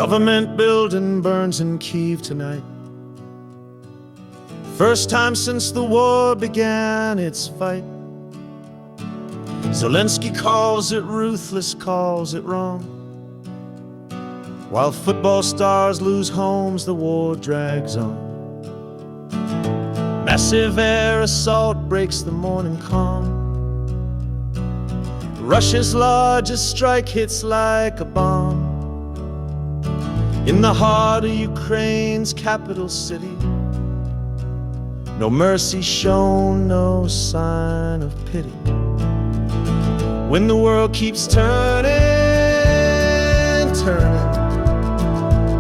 Government building burns in Kyiv tonight. First time since the war began its fight. Zelensky calls it ruthless, calls it wrong. While football stars lose homes, the war drags on. Massive air assault breaks the morning calm. Russia's largest strike hits like a bomb in the heart of Ukraine's capital city. No mercy shown, no sign of pity. When the world keeps turning, turning,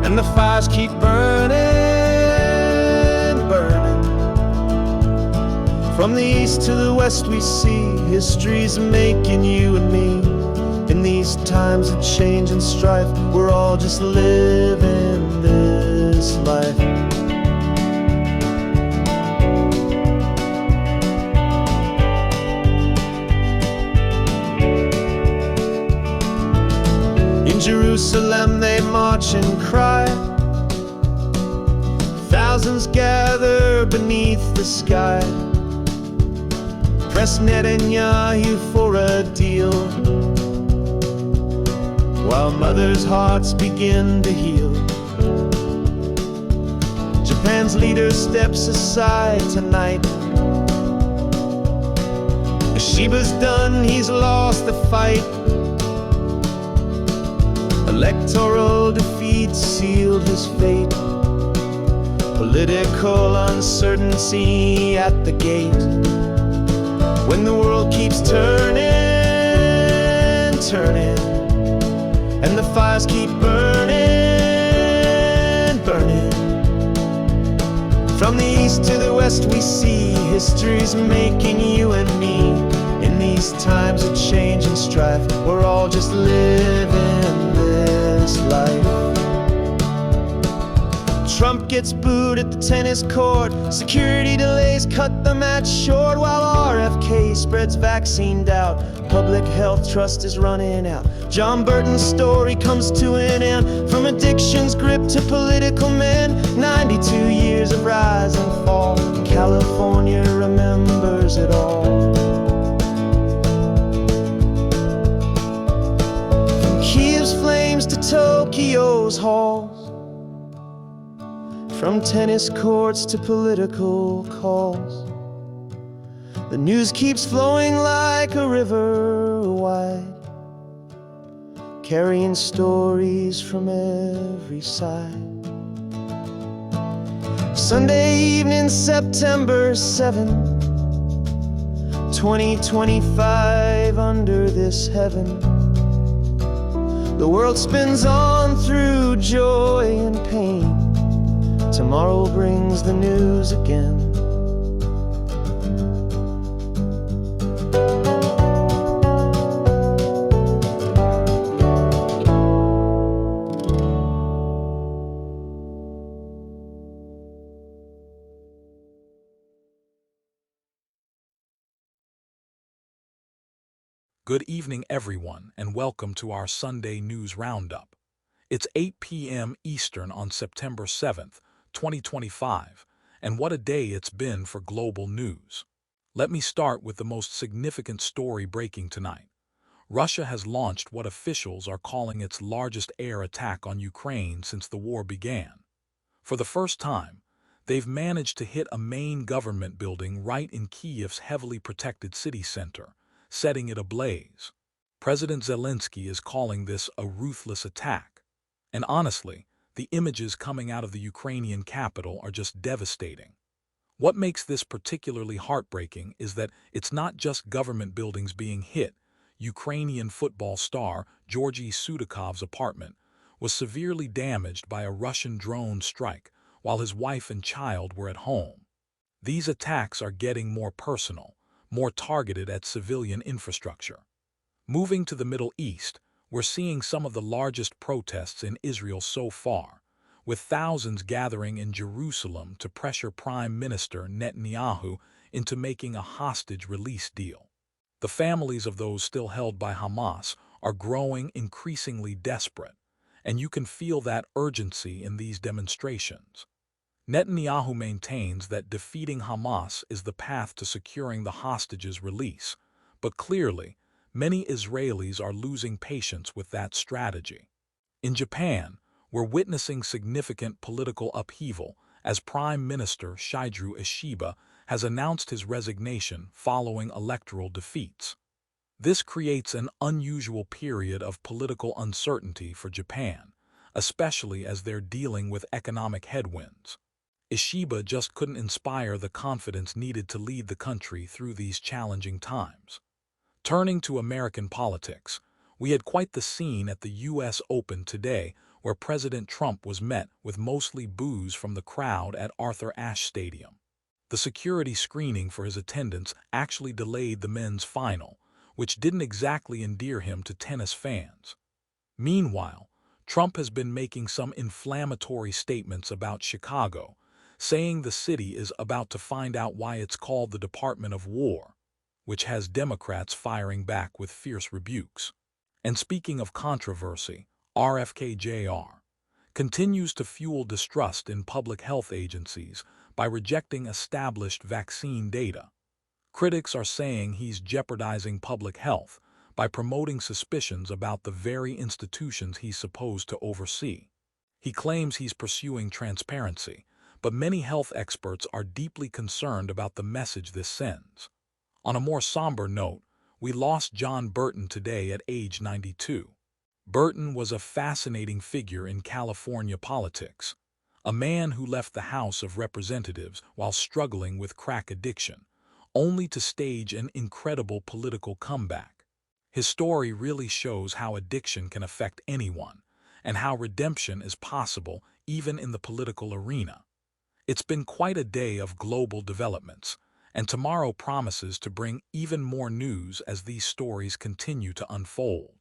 and the fires keep burning, burning. From the east to the west we see history's making you and me. In these times of change and strife, we're all just living this life. In Jerusalem they march and cry. Thousands gather beneath the sky. Press Netanyahu for a deal, while mothers' hearts begin to heal. Japan's leader steps aside tonight. Ishiba's done, he's lost the fight. Electoral defeat sealed his fate. Political uncertainty at the gate. When the world keeps turning, turning, and the fires keep burning, burning. From the east to the west we see history's making you and me. In these times of change and strife, we're all just living this life. Trump gets booed at the tennis court. Security delays cut the match short, while RFK spreads vaccine doubt. Public health trust is running out. John Burton's story comes to an end. From addiction's grip to political men, 92 years of rise and fall. California remembers it all. From Kyiv's flames to Tokyo's halls, from tennis courts to political calls, the news keeps flowing like a river wide, carrying stories from every side. Sunday evening, September 7, 2025, under this heaven, the world spins on through joy and pain. Tomorrow brings the news again. Good evening, everyone, and welcome to our Sunday News Roundup. It's 8 p.m. Eastern on September 7th, 2025, and what a day it's been for global news. Let me start with the most significant story breaking tonight. Russia has launched what officials are calling its largest air attack on Ukraine since the war began. For the first time, they've managed to hit a main government building right in Kyiv's heavily protected city center, setting it ablaze. President Zelensky is calling this a ruthless attack. And honestly, the images coming out of the Ukrainian capital are just devastating. What makes this particularly heartbreaking is that it's not just government buildings being hit. Ukrainian football star Georgy Sudakov's apartment was severely damaged by a Russian drone strike while his wife and child were at home. These attacks are getting more personal, more targeted at civilian infrastructure. Moving to the Middle East, we're seeing some of the largest protests in Israel so far, with thousands gathering in Jerusalem to pressure Prime Minister Netanyahu into making a hostage release deal. The families of those still held by Hamas are growing increasingly desperate, and you can feel that urgency in these demonstrations. Netanyahu maintains that defeating Hamas is the path to securing the hostages' release, but clearly, many Israelis are losing patience with that strategy. In Japan, we're witnessing significant political upheaval as Prime Minister Ishiba has announced his resignation following electoral defeats. This creates an unusual period of political uncertainty for Japan, especially as they're dealing with economic headwinds. Ishiba just couldn't inspire the confidence needed to lead the country through these challenging times. Turning to American politics, we had quite the scene at the U.S. Open today, where President Trump was met with mostly boos from the crowd at Arthur Ashe Stadium. The security screening for his attendance actually delayed the men's final, which didn't exactly endear him to tennis fans. Meanwhile, Trump has been making some inflammatory statements about Chicago, saying the city is about to find out why it's called the Department of War, which has Democrats firing back with fierce rebukes. And speaking of controversy, RFK Jr. continues to fuel distrust in public health agencies by rejecting established vaccine data. Critics are saying he's jeopardizing public health by promoting suspicions about the very institutions he's supposed to oversee. He claims he's pursuing transparency, but many health experts are deeply concerned about the message this sends. On a more somber note, we lost John Burton today at age 92. Burton was a fascinating figure in California politics, a man who left the House of Representatives while struggling with crack addiction, only to stage an incredible political comeback. His story really shows how addiction can affect anyone, and how redemption is possible even in the political arena. It's been quite a day of global developments, and tomorrow promises to bring even more news as these stories continue to unfold.